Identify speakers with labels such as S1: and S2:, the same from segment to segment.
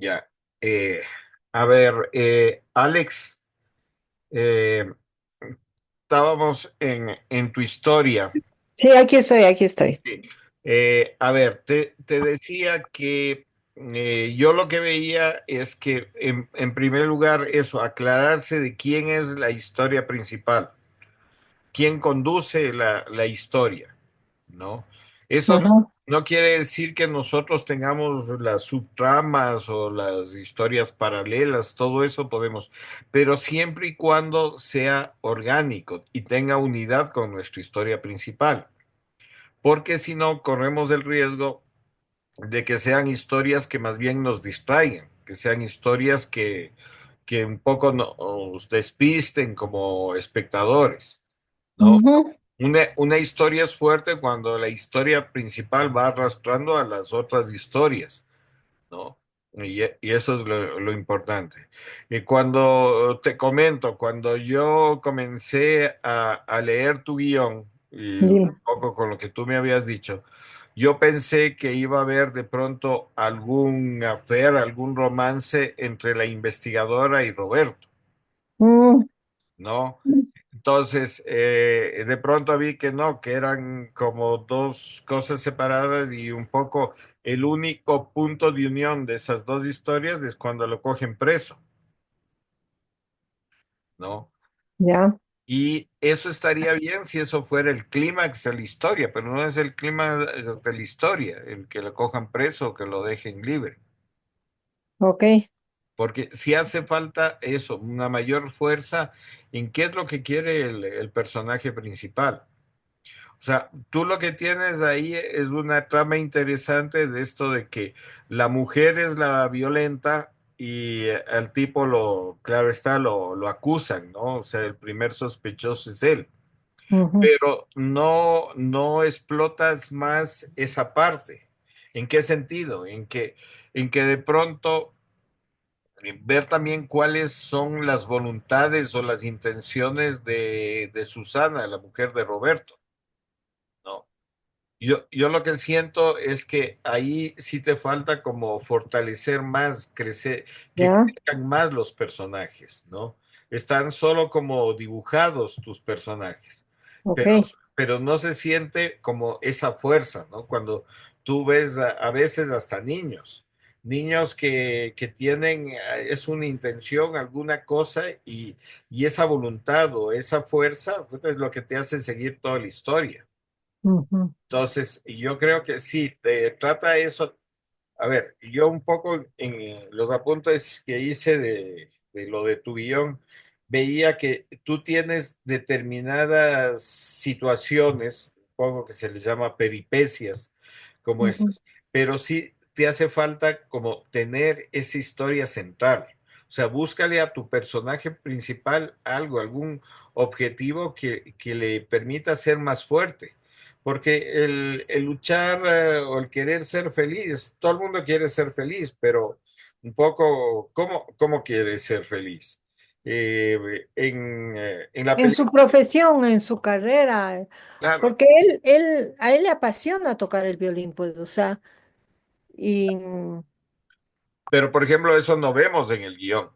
S1: Ya. Eh, a ver, Alex, eh, estábamos en tu historia.
S2: Sí, aquí estoy, aquí estoy.
S1: Sí. A ver, te decía que yo lo que veía es que en primer lugar eso, aclararse de quién es la historia principal, quién conduce la historia, ¿no? Eso
S2: Ajá.
S1: no quiere decir que nosotros tengamos las subtramas o las historias paralelas, todo eso podemos, pero siempre y cuando sea orgánico y tenga unidad con nuestra historia principal, porque si no, corremos el riesgo de que sean historias que más bien nos distraigan, que sean historias que un poco nos despisten como espectadores, ¿no?
S2: Ujú.
S1: Una historia es fuerte cuando la historia principal va arrastrando a las otras historias, ¿no? Y eso es lo importante. Y cuando te comento, cuando yo comencé a leer tu guión, y un
S2: Dime.
S1: poco con lo que tú me habías dicho, yo pensé que iba a haber de pronto algún affair, algún romance entre la investigadora y Roberto,
S2: Mm,
S1: ¿no? Entonces, de pronto vi que no, que eran como dos cosas separadas y un poco el único punto de unión de esas dos historias es cuando lo cogen preso, ¿no?
S2: ya,
S1: Y eso estaría bien si eso fuera el clímax de la historia, pero no es el clímax de la historia, el que lo cojan preso o que lo dejen libre.
S2: ok,
S1: Porque si hace falta eso, una mayor fuerza en qué es lo que quiere el personaje principal. O sea, tú lo que tienes ahí es una trama interesante de esto de que la mujer es la violenta y al tipo claro está, lo acusan, ¿no? O sea, el primer sospechoso es él.
S2: ujú,
S1: Pero no explotas más esa parte. ¿En qué sentido? En que de pronto ver también cuáles son las voluntades o las intenciones de Susana, la mujer de Roberto, ¿no? Yo lo que siento es que ahí sí te falta como fortalecer más, crecer, que
S2: ya,
S1: crezcan más los personajes, ¿no? Están solo como dibujados tus personajes,
S2: ok.
S1: pero, pero no se siente como esa fuerza, ¿no? Cuando tú ves a veces hasta niños que tienen, es una intención, alguna cosa, y esa voluntad o esa fuerza pues, es lo que te hace seguir toda la historia.
S2: Ujú,
S1: Entonces, yo creo que sí, trata eso. A ver, yo un poco en los apuntes que hice de lo de tu guión, veía que tú tienes determinadas situaciones, un poco que se les llama peripecias, como
S2: ujú,
S1: estas, pero sí te hace falta como tener esa historia central. O sea, búscale a tu personaje principal algo, algún objetivo que le permita ser más fuerte. Porque el luchar o el querer ser feliz, todo el mundo quiere ser feliz, pero un poco, ¿cómo quiere ser feliz? En la
S2: en su
S1: película,
S2: profesión, en su carrera,
S1: claro,
S2: porque a él le apasiona tocar el violín, pues, o sea, y
S1: pero por ejemplo, eso no vemos en el guión,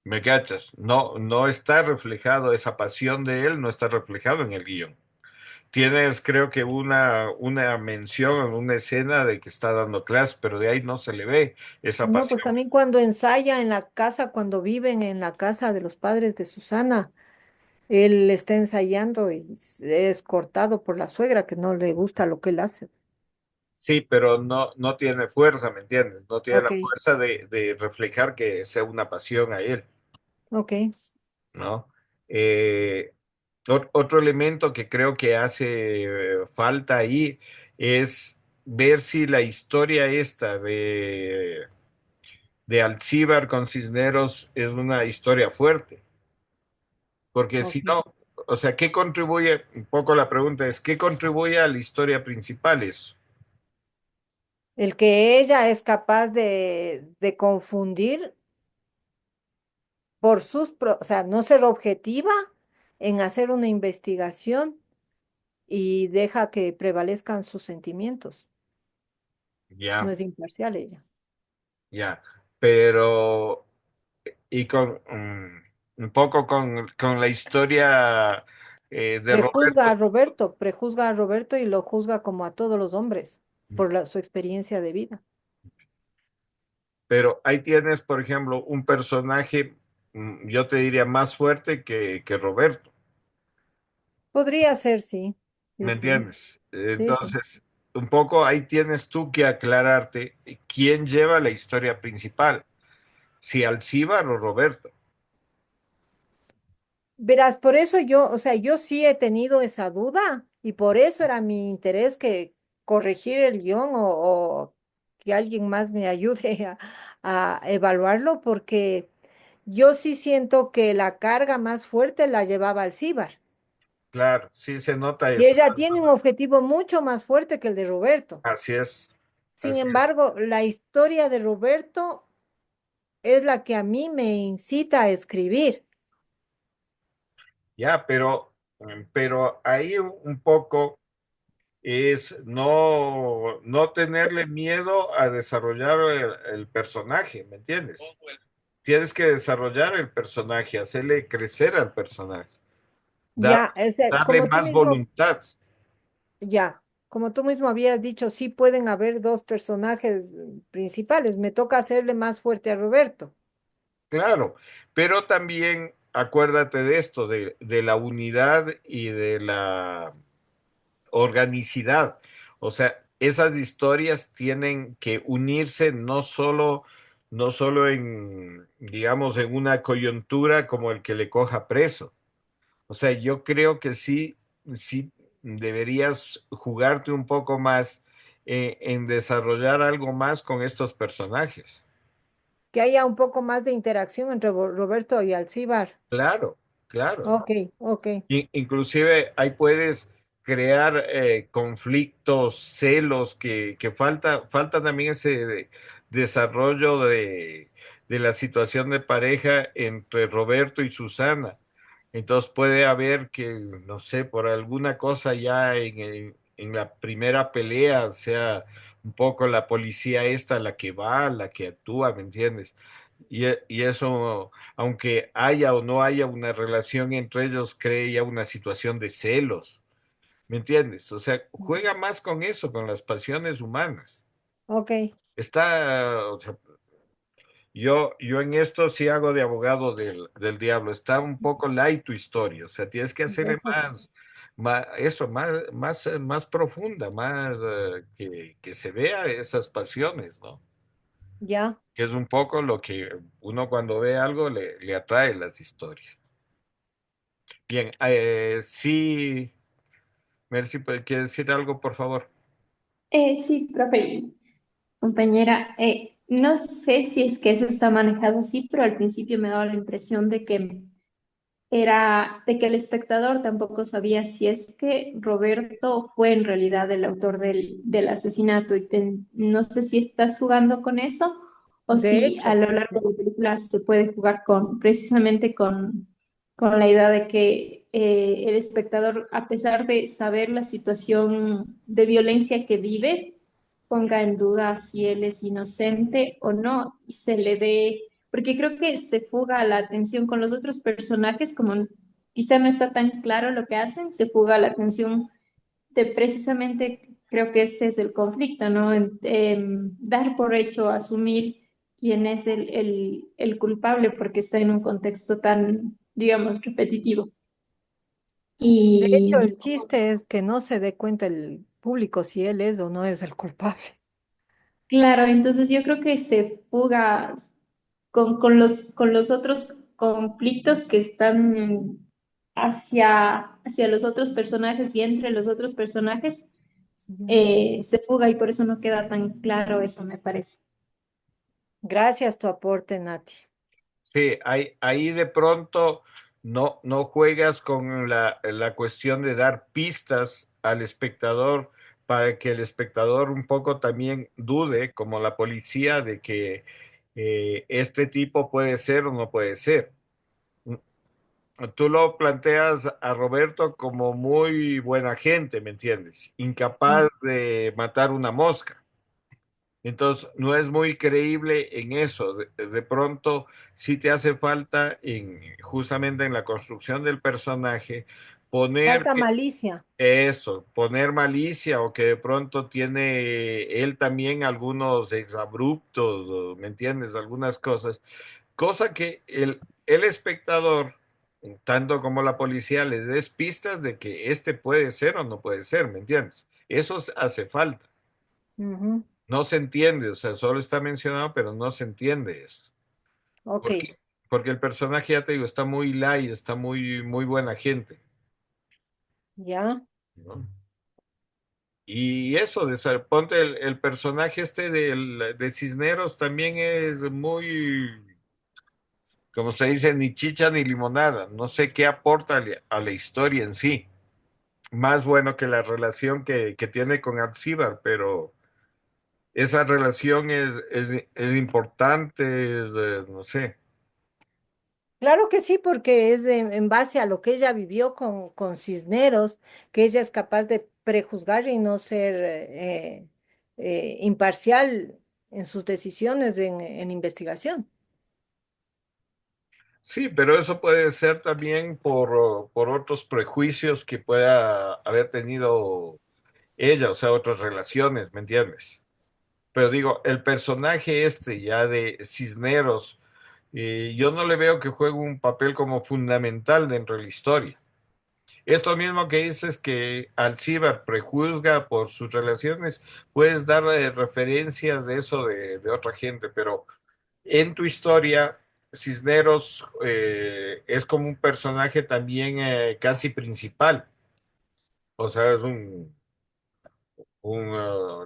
S1: ¿me cachas? No está reflejado, esa pasión de él no está reflejado en el guión. Tienes, creo que una mención en una escena de que está dando clases, pero de ahí no se le ve esa
S2: no, pues
S1: pasión.
S2: también cuando ensaya en la casa, cuando viven en la casa de los padres de Susana, él está ensayando y es cortado por la suegra que no le gusta lo que él hace.
S1: Sí, pero no tiene fuerza, ¿me entiendes? No tiene
S2: Ok,
S1: la fuerza de reflejar que sea una pasión a él,
S2: ok,
S1: ¿no? Eh, otro elemento que creo que hace falta ahí es ver si la historia esta de Alcíbar con Cisneros es una historia fuerte, porque si
S2: ok.
S1: no, o sea, ¿qué contribuye? Un poco la pregunta es, ¿qué contribuye a la historia principal eso?
S2: El que ella es capaz de confundir por o sea, no ser objetiva en hacer una investigación y deja que prevalezcan sus sentimientos. No
S1: Ya,
S2: es imparcial ella.
S1: ya. pero y con un poco con la historia de
S2: Prejuzga a
S1: Roberto.
S2: Roberto, prejuzga a Roberto y lo juzga como a todos los hombres por su experiencia de vida.
S1: Pero ahí tienes, por ejemplo, un personaje, yo te diría, más fuerte que Roberto,
S2: Podría ser, sí, sí,
S1: ¿me
S2: sí,
S1: entiendes?
S2: sí, sí.
S1: Entonces, un poco ahí tienes tú que aclararte quién lleva la historia principal, si Alcíbar o Roberto.
S2: Verás, por eso yo, o sea, yo sí he tenido esa duda y por eso era mi interés que corregir el guión o que alguien más me ayude a evaluarlo, porque yo sí siento que la carga más fuerte la llevaba Alcíbar
S1: Claro, sí se nota
S2: y
S1: eso.
S2: ella tiene un objetivo mucho más fuerte que el de Roberto.
S1: Así es,
S2: Sin
S1: así es.
S2: embargo, la historia de Roberto es la que a mí me incita a escribir.
S1: Ya, pero ahí un poco es no tenerle miedo a desarrollar el personaje, ¿me entiendes? Tienes que desarrollar el personaje, hacerle crecer al personaje, dar-
S2: Ya, o sea,
S1: darle
S2: como tú
S1: más
S2: mismo
S1: voluntad.
S2: Ya, como tú mismo habías dicho, sí pueden haber dos personajes principales. Me toca hacerle más fuerte a Roberto.
S1: Claro, pero también acuérdate de esto, de la unidad y de la organicidad. O sea, esas historias tienen que unirse no solo en, digamos, en una coyuntura como el que le coja preso. O sea, yo creo que sí deberías jugarte un poco más en desarrollar algo más con estos personajes.
S2: Que haya un poco más de interacción entre Roberto y Alcíbar.
S1: Claro, claro.
S2: Ok, ok.
S1: Inclusive ahí puedes crear conflictos, celos, que falta también ese desarrollo de la situación de pareja entre Roberto y Susana. Entonces puede haber que, no sé, por alguna cosa ya en la primera pelea sea un poco la policía esta la que va, la que actúa, ¿me entiendes? Y eso, aunque haya o no haya una relación entre ellos, crea una situación de celos, ¿me entiendes? O sea, juega más con eso, con las pasiones humanas.
S2: Ok,
S1: O sea, yo en esto sí hago de abogado del diablo. Está un poco light tu historia. O sea, tienes que hacerle
S2: ok.
S1: eso, más profunda, más que se vea esas pasiones, ¿no?
S2: Ya.
S1: Que es un poco lo que uno cuando ve algo le atrae las historias. Bien, sí, Mercy, ¿quieres decir algo, por favor?
S3: Sí, profe, compañera, no sé si es que eso está manejado así, pero al principio me daba la impresión de que el espectador tampoco sabía si es que Roberto fue en realidad el autor del asesinato y no sé si estás jugando con eso o
S2: De
S3: si a
S2: hecho,
S3: lo largo de la película se puede jugar precisamente con la idea de que el espectador, a pesar de saber la situación de violencia que vive, ponga en duda si él es inocente o no y se le dé, porque creo que se fuga la atención con los otros personajes, como quizá no está tan claro lo que hacen, se fuga la atención de precisamente, creo que ese es el conflicto, ¿no? Dar por hecho, asumir quién es el culpable porque está en un contexto tan, digamos, repetitivo.
S2: de hecho,
S3: Y
S2: el chiste es que no se dé cuenta el público si él es o no es el culpable.
S3: claro, entonces yo creo que se fuga con los otros conflictos que están hacia los otros personajes y entre los otros personajes,
S2: Ya.
S3: se fuga y por eso no queda tan claro eso, me parece.
S2: Gracias tu aporte, Nati.
S1: Sí, ahí de pronto no juegas con la cuestión de dar pistas al espectador para que el espectador un poco también dude, como la policía, de que este tipo puede ser o no puede ser. Tú lo planteas a Roberto como muy buena gente, ¿me entiendes? Incapaz de matar una mosca. Entonces, no es muy creíble en eso. De pronto, sí te hace falta justamente en la construcción del personaje poner
S2: Falta malicia.
S1: eso, poner malicia o que de pronto tiene él también algunos exabruptos, ¿me entiendes? Algunas cosas, cosa que el espectador, tanto como la policía, les des pistas de que este puede ser o no puede ser, ¿me entiendes? Eso hace falta.
S2: Ujú.
S1: No se entiende, o sea, solo está mencionado, pero no se entiende esto.
S2: Ok,
S1: ¿Por qué? Porque el personaje, ya te digo, está muy light, está muy, muy buena gente,
S2: ya.
S1: ¿no? Y eso, ponte el personaje este de Cisneros también es muy, como se dice, ni chicha ni limonada. No sé qué aporta a la historia en sí. Más bueno que la relación que tiene con Alcíbar, pero esa relación es importante, no sé.
S2: Claro que sí, porque es en base a lo que ella vivió con Cisneros, que ella es capaz de prejuzgar y no ser imparcial en sus decisiones en investigación.
S1: Sí, pero eso puede ser también por otros prejuicios que pueda haber tenido ella, o sea, otras relaciones, ¿me entiendes? Pero digo, el personaje este ya de Cisneros, yo no le veo que juegue un papel como fundamental dentro de la historia. Esto mismo que dices que Alcíbar prejuzga por sus relaciones, puedes dar referencias de eso de otra gente, pero en tu historia, Cisneros es como un personaje también casi principal. O sea, es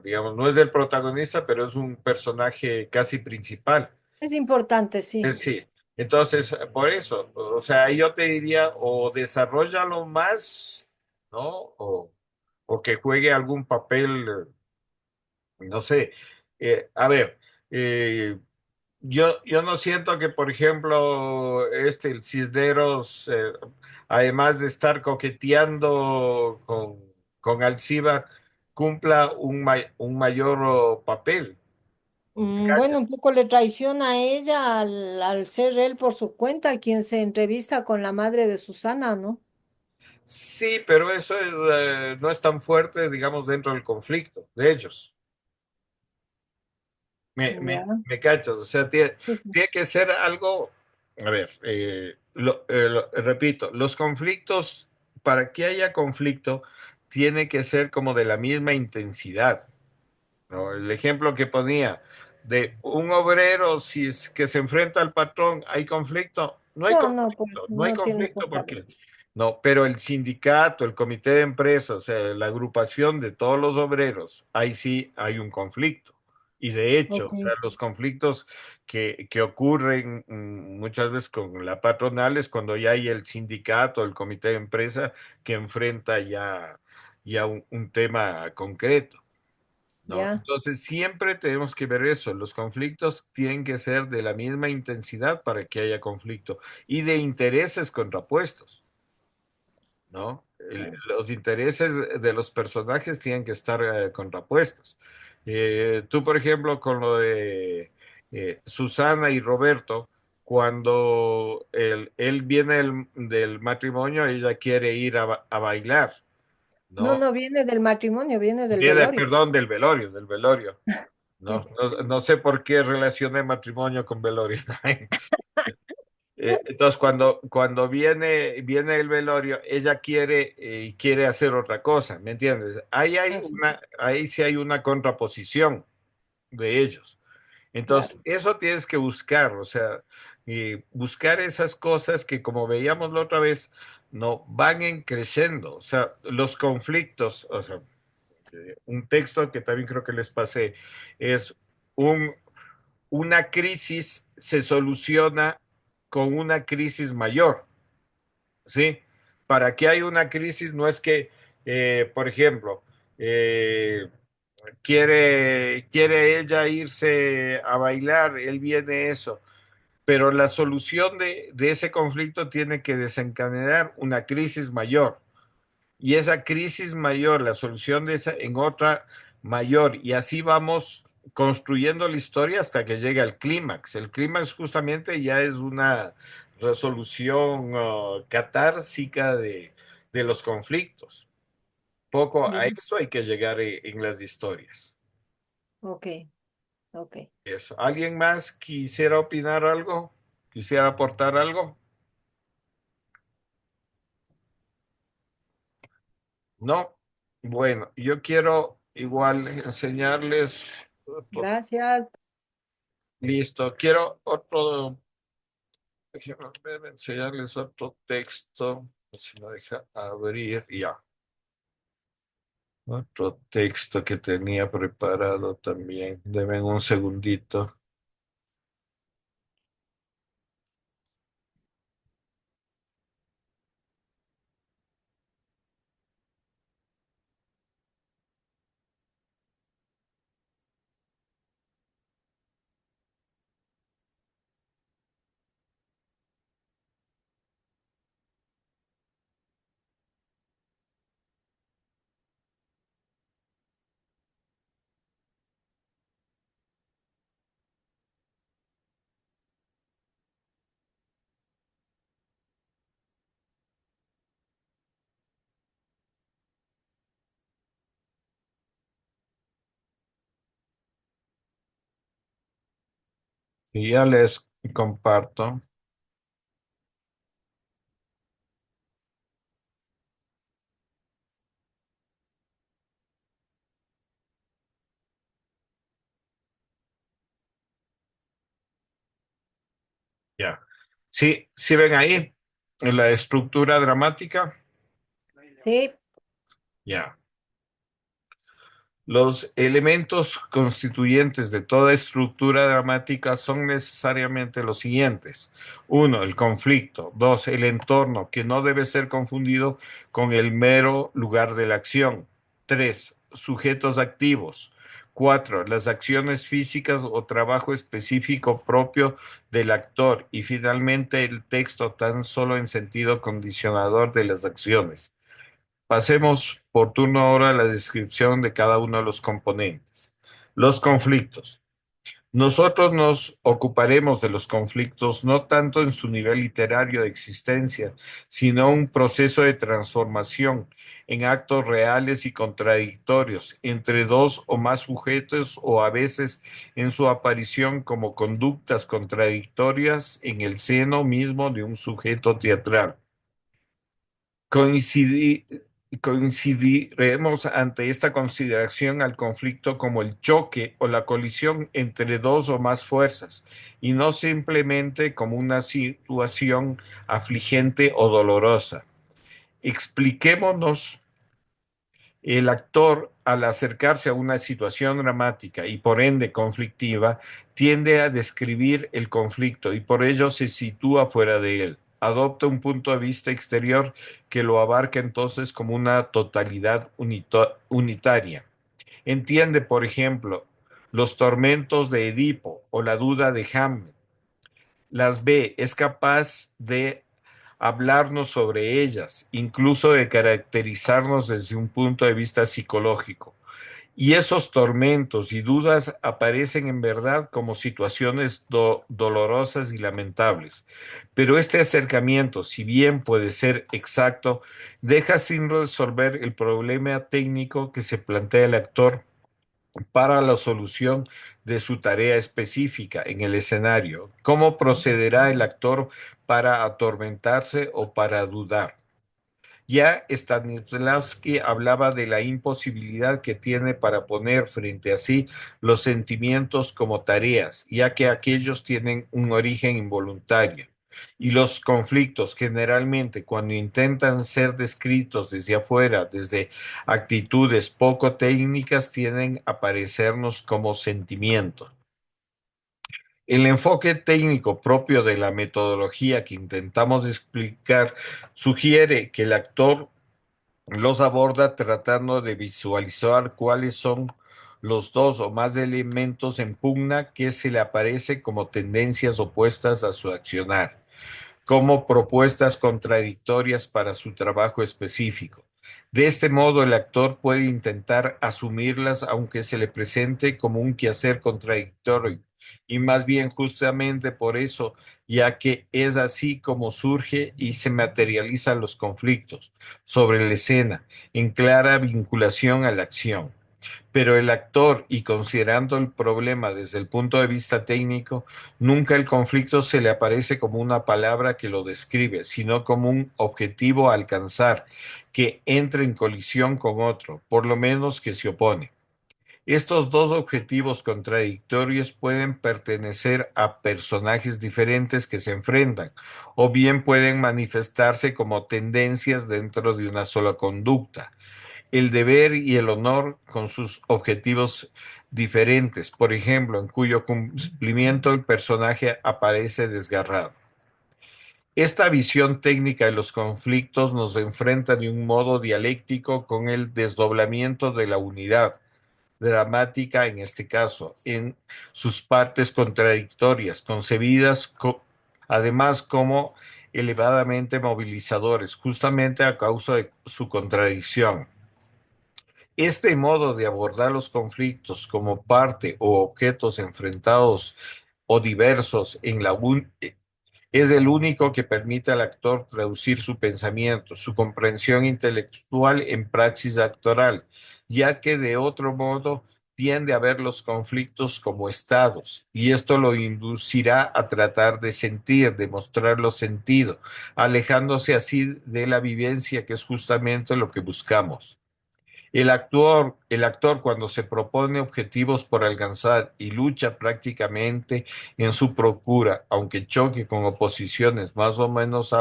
S1: digamos, no es del protagonista, pero es un personaje casi principal.
S2: Es importante, sí.
S1: Sí. Entonces, por eso, o sea, yo te diría, o desarrollalo más, ¿no? O que juegue algún papel, no sé. A ver, eh, yo no siento que, por ejemplo, el Cisneros, además de estar coqueteando con Alcibar, cumpla un mayor papel. ¿Me
S2: Bueno,
S1: cachas?
S2: un poco le traiciona a ella al ser él por su cuenta quien se entrevista con la madre de Susana, ¿no?
S1: Sí, pero eso no es tan fuerte, digamos, dentro del conflicto de ellos.
S2: Ya,
S1: Me cachas, o sea,
S2: sí, sí.
S1: tiene que ser algo, a ver, repito, los conflictos, para que haya conflicto, tiene que ser como de la misma intensidad, ¿no? El ejemplo que ponía de un obrero, si es que se enfrenta al patrón, ¿hay conflicto?
S2: No, no, pues
S1: No hay
S2: no tiene
S1: conflicto
S2: por qué haber.
S1: porque no, pero el sindicato, el comité de empresas, o sea, la agrupación de todos los obreros, ahí sí hay un conflicto. Y de hecho,
S2: Ok,
S1: o sea, los conflictos que ocurren muchas veces con la patronal es cuando ya hay el sindicato, el comité de empresa que enfrenta ya un tema concreto. ¿No?
S2: ya,
S1: Entonces siempre tenemos que ver eso. Los conflictos tienen que ser de la misma intensidad para que haya conflicto y de intereses contrapuestos, ¿no? Los intereses de los personajes tienen que estar contrapuestos. Tú, por ejemplo, con lo de Susana y Roberto, cuando él viene del matrimonio, ella quiere ir a bailar,
S2: no,
S1: ¿no?
S2: no viene del matrimonio, viene del
S1: Viene,
S2: velorio.
S1: perdón, del velorio. No,
S2: Sí,
S1: no sé por qué relacioné matrimonio con velorio. Entonces, cuando viene el velorio, ella quiere hacer otra cosa, ¿me entiendes?
S2: así,
S1: Ahí sí hay una contraposición de ellos. Entonces,
S2: claro.
S1: eso tienes que buscar, o sea, buscar esas cosas que, como veíamos la otra vez, no van en creciendo, o sea, los conflictos, o sea, un texto que también creo que les pasé es un una crisis se soluciona con una crisis mayor, ¿sí? Para que haya una crisis no es que, por ejemplo, eh, quiere ella irse a bailar, él viene eso, pero la solución de ese conflicto tiene que desencadenar una crisis mayor. Y esa crisis mayor, la solución de esa en otra mayor, y así vamos construyendo la historia hasta que llega al clímax. El clímax justamente ya es una resolución catársica de los conflictos. Poco a
S2: Ya.
S1: eso hay que llegar en las historias.
S2: Ok, ok.
S1: Eso. ¿Alguien más quisiera opinar algo? ¿Quisiera aportar algo? No. Bueno, yo quiero igual enseñarles
S2: Gracias.
S1: listo. Quiero otro, déjenme ver, enseñarles otro texto. Si me deja abrir ya. Otro texto que tenía preparado también. Deben un segundito. Y ya les comparto. Ya. Sí, sí ven ahí en la estructura dramática.
S2: Sí,
S1: Ya. Los elementos constituyentes de toda estructura dramática son necesariamente los siguientes. Uno, el conflicto. Dos, el entorno, que no debe ser confundido con el mero lugar de la acción. Tres, sujetos activos. Cuatro, las acciones físicas o trabajo específico propio del actor. Y finalmente, el texto tan solo en sentido condicionador de las acciones. Pasemos por turno ahora a la descripción de cada uno de los componentes. Los conflictos. Nosotros nos ocuparemos de los conflictos no tanto en su nivel literario de existencia, sino un proceso de transformación en actos reales y contradictorios entre dos o más sujetos o a veces en su aparición como conductas contradictorias en el seno mismo de un sujeto teatral. Coincidi- Coincidiremos ante esta consideración al conflicto como el choque o la colisión entre dos o más fuerzas, y no simplemente como una situación afligente o dolorosa. Expliquémonos. El actor, al acercarse a una situación dramática y por ende conflictiva, tiende a describir el conflicto y por ello se sitúa fuera de él. Adopta un punto de vista exterior que lo abarca entonces como una totalidad unitaria. Entiende, por ejemplo, los tormentos de Edipo o la duda de Hamlet. Las ve, es capaz de hablarnos sobre ellas, incluso de caracterizarnos desde un punto de vista psicológico. Y esos tormentos y dudas aparecen en verdad como situaciones dolorosas y lamentables. Pero este acercamiento, si bien puede ser exacto, deja sin resolver el problema técnico que se plantea el actor para la solución de su tarea específica en el escenario. ¿Cómo procederá el actor para atormentarse o para dudar? Ya Stanislavski hablaba de la imposibilidad que tiene para poner frente a sí los sentimientos como tareas, ya que aquellos tienen un origen involuntario. Y los conflictos generalmente cuando intentan ser descritos desde afuera, desde actitudes poco técnicas, tienden a parecernos como sentimientos. El enfoque técnico propio de la metodología que intentamos explicar sugiere que el actor los aborda tratando de visualizar cuáles son los dos o más elementos en pugna que se le aparece como tendencias opuestas a su accionar, como propuestas contradictorias para su trabajo específico. De este modo, el actor puede intentar asumirlas aunque se le presente como un quehacer contradictorio, y más bien justamente por eso, ya que es así como surge y se materializan los conflictos sobre la escena, en clara vinculación a la acción. Pero el actor, y considerando el problema desde el punto de vista técnico, nunca el conflicto se le aparece como una palabra que lo describe, sino como un objetivo a alcanzar, que entra en colisión con otro, por lo menos que se opone. Estos dos objetivos contradictorios pueden pertenecer a personajes diferentes que se enfrentan, o bien pueden manifestarse como tendencias dentro de una sola conducta. El deber y el honor con sus objetivos diferentes, por ejemplo, en cuyo cumplimiento el personaje aparece desgarrado. Esta visión técnica de los conflictos nos enfrenta de un modo dialéctico con el desdoblamiento de la unidad dramática, en este caso, en sus partes contradictorias, concebidas además como elevadamente movilizadores, justamente a causa de su contradicción. Este modo de abordar los conflictos como parte o objetos enfrentados o diversos en es el único que permite al actor traducir su pensamiento, su comprensión intelectual en praxis actoral, ya que de otro modo tiende a ver los conflictos como estados, y esto lo inducirá a tratar de sentir, de mostrarlo sentido, alejándose así de la vivencia, que es justamente lo que buscamos. El actor cuando se propone objetivos por alcanzar y lucha prácticamente en su procura, aunque choque con oposiciones más o menos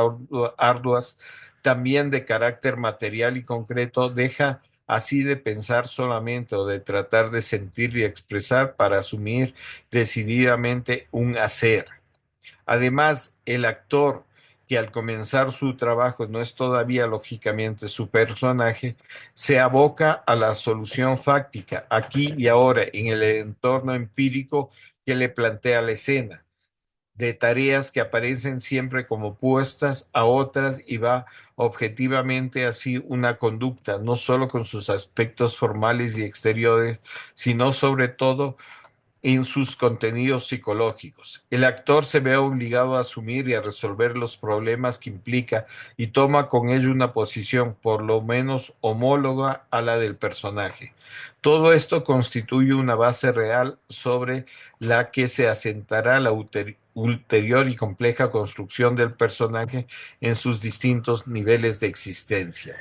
S1: arduas, también de carácter material y concreto, deja así de pensar solamente o de tratar de sentir y expresar para asumir decididamente un hacer. Además, el actor que al comenzar su trabajo no es todavía lógicamente su personaje, se aboca a la solución fáctica, aquí y ahora, en el entorno empírico que le plantea la escena, de tareas que aparecen siempre como puestas a otras, y va objetivamente así una conducta, no solo con sus aspectos formales y exteriores, sino sobre todo en sus contenidos psicológicos. El actor se ve obligado a asumir y a resolver los problemas que implica, y toma con ello una posición por lo menos homóloga a la del personaje. Todo esto constituye una base real sobre la que se asentará la ulterior y compleja construcción del personaje en sus distintos niveles de existencia.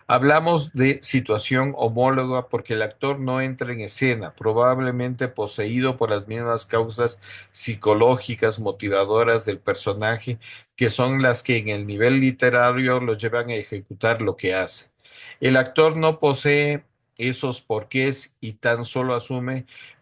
S1: Hablamos de situación homóloga porque el actor no entra en escena, probablemente poseído por las mismas causas psicológicas motivadoras del personaje, que son las que en el nivel literario lo llevan a ejecutar lo que hace. El actor no posee esos porqués y tan solo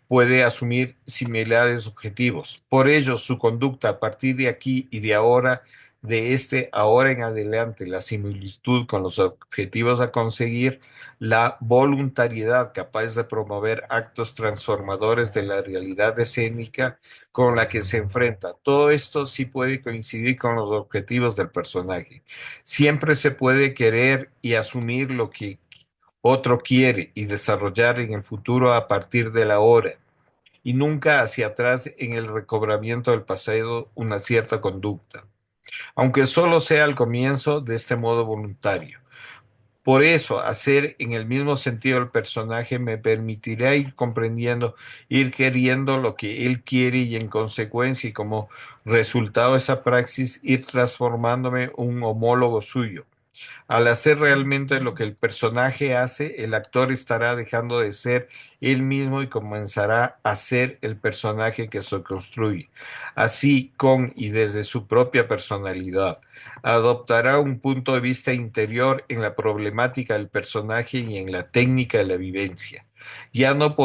S1: puede asumir similares objetivos. Por ello, su conducta a partir de aquí y de ahora, de este ahora en adelante, la similitud con los objetivos a conseguir, la voluntariedad capaz de promover actos transformadores de la realidad escénica con la que se enfrenta. Todo esto sí puede coincidir con los objetivos del personaje. Siempre se puede querer y asumir lo que otro quiere y desarrollar en el futuro a partir de la hora, y nunca hacia atrás en el recobramiento del pasado una cierta conducta, aunque solo sea al comienzo de este modo voluntario. Por eso, hacer en el mismo sentido el personaje me permitirá ir comprendiendo, ir queriendo lo que él quiere, y en consecuencia y como resultado de esa praxis, ir transformándome un homólogo suyo. Al hacer realmente lo que el personaje hace, el actor estará dejando de ser él mismo y comenzará a ser el personaje que se construye. Así, con y desde su propia personalidad, adoptará un punto de vista interior en la problemática del personaje y en la técnica de la vivencia. Ya no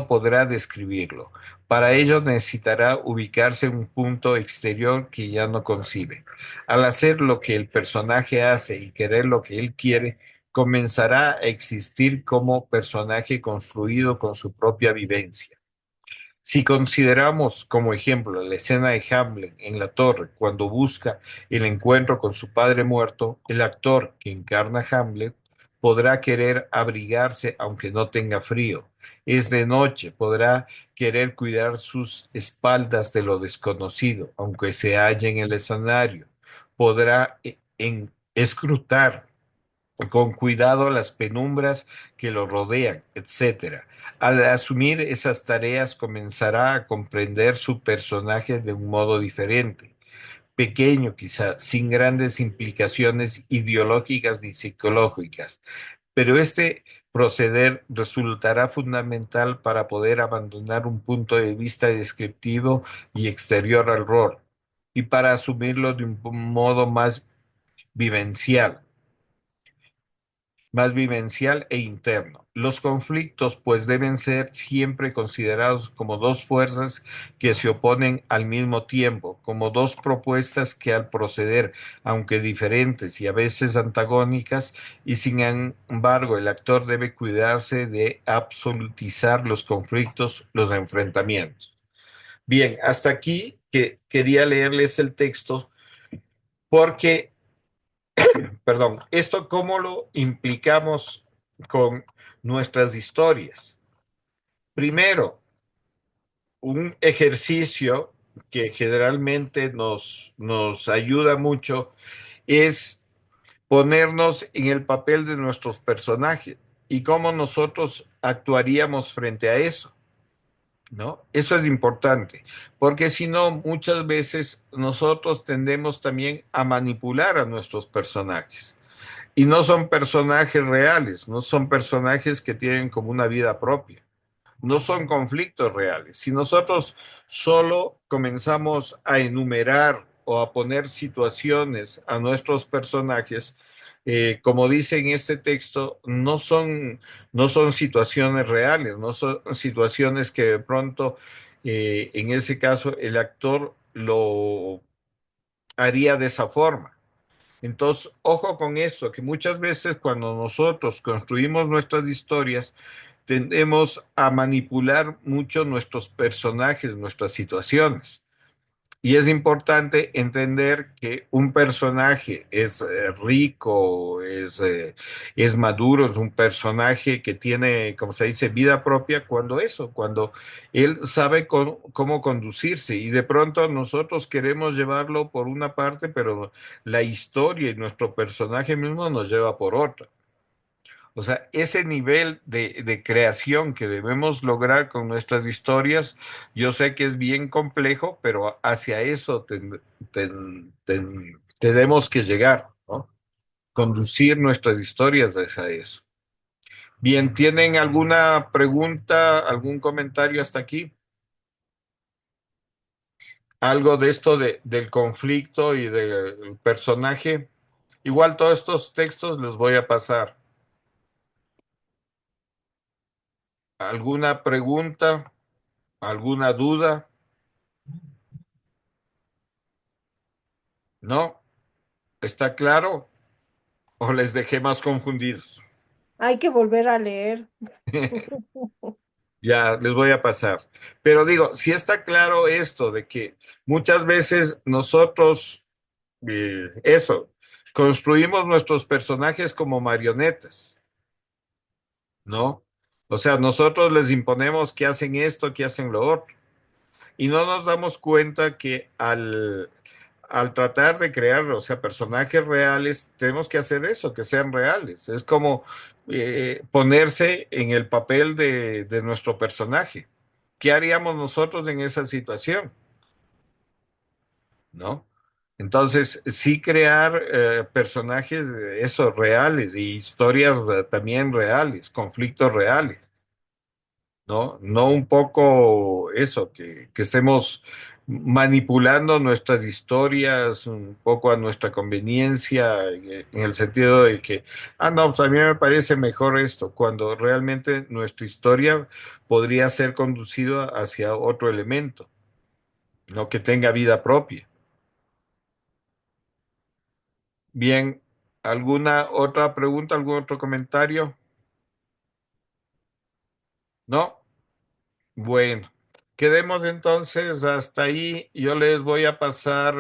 S1: podrá describirlo. Para ello necesitará ubicarse en un punto exterior que ya no concibe. Al hacer lo que el personaje hace y querer lo que él quiere, comenzará a existir como personaje construido con su propia vivencia. Si consideramos como ejemplo la escena de Hamlet en la torre cuando busca el encuentro con su padre muerto, el actor que encarna a Hamlet podrá querer abrigarse aunque no tenga frío. Es de noche, podrá querer cuidar sus espaldas de lo desconocido, aunque se halle en el escenario. Podrá escrutar con cuidado las penumbras que lo rodean, etcétera. Al asumir esas tareas comenzará a comprender su personaje de un modo diferente, pequeño quizá, sin grandes implicaciones ideológicas ni psicológicas, pero este proceder resultará fundamental para poder abandonar un punto de vista descriptivo y exterior al rol y para asumirlo de un modo vivencial vivencial e interno. Los conflictos, pues, deben ser siempre considerados como dos fuerzas que se oponen al mismo tiempo, como dos propuestas que al proceder, aunque diferentes y a veces antagónicas, y sin embargo el actor debe cuidarse de absolutizar los conflictos, los enfrentamientos. Bien, hasta aquí que quería leerles el texto porque perdón, ¿esto cómo lo implicamos con nuestras historias? Primero, un ejercicio que generalmente nos ayuda mucho es ponernos en el papel de nuestros personajes y cómo nosotros actuaríamos frente a eso, ¿no? Eso es importante, porque si no, muchas veces nosotros tendemos también a manipular a nuestros personajes. Y no son personajes reales, no son personajes que tienen como una vida propia, no son conflictos reales. Si nosotros solo comenzamos a enumerar o a poner situaciones a nuestros personajes, como dice en este texto, no son situaciones reales, no son situaciones que de pronto, en ese caso, el actor lo haría de esa forma. Entonces, ojo con esto, que muchas veces cuando nosotros construimos nuestras historias, tendemos a manipular mucho nuestros personajes, nuestras situaciones. Y es importante entender que un personaje es rico, es maduro, es un personaje que tiene, como se dice, vida propia cuando él sabe cómo conducirse. Y de pronto nosotros queremos llevarlo por una parte, pero la historia y nuestro personaje mismo nos lleva por otra. O sea, ese nivel de creación que debemos lograr con nuestras historias, yo sé que es bien complejo, pero hacia eso tenemos que llegar, ¿no? Conducir nuestras historias hacia eso. Bien, ¿tienen alguna pregunta, algún comentario hasta aquí? ¿Algo de esto del conflicto y del personaje? Igual todos estos textos los voy a pasar. ¿Alguna pregunta? ¿Alguna duda? ¿No? ¿Está claro? ¿O les dejé más confundidos?
S2: Hay que volver a leer.
S1: Ya, les voy a pasar. Pero digo, si está claro esto de que muchas veces nosotros, eso, construimos nuestros personajes como marionetas, ¿no? O sea, nosotros les imponemos que hacen esto, que hacen lo otro. Y no nos damos cuenta que al tratar de crear, o sea, personajes reales, tenemos que hacer eso, que sean reales. Es como ponerse en el papel de nuestro personaje. ¿Qué haríamos nosotros en esa situación? ¿No? Entonces, sí crear personajes, eso, reales y historias también reales, conflictos reales. ¿No? No un poco eso, que estemos manipulando nuestras historias un poco a nuestra conveniencia, en el sentido de que, no, pues a mí me parece mejor esto, cuando realmente nuestra historia podría ser conducida hacia otro elemento, no que tenga vida propia. Bien, ¿alguna otra pregunta, algún otro comentario? ¿No? Bueno. quedemos entonces hasta ahí. Yo les voy a pasar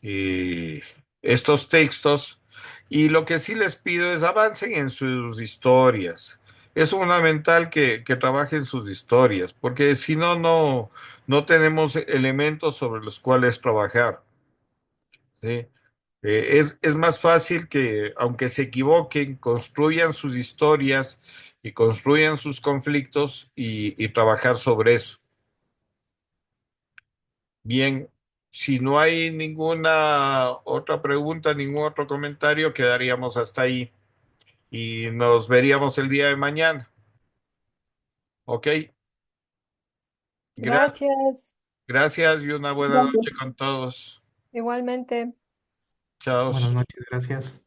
S1: eh, estos textos y lo que sí les pido es avancen en sus historias. Es fundamental que trabajen sus historias, porque si no, no tenemos elementos sobre los cuales trabajar. ¿Sí? Es más fácil que, aunque se equivoquen, construyan sus historias y construyan sus conflictos y trabajar sobre eso. Bien, si no hay ninguna otra pregunta, ningún otro comentario, quedaríamos hasta ahí y nos veríamos el día de mañana. ¿Ok? Gra-
S2: Gracias,
S1: Gracias y una buena noche
S3: Gracias.
S1: con todos.
S2: igualmente.
S1: Chao.
S4: Buenas noches, gracias.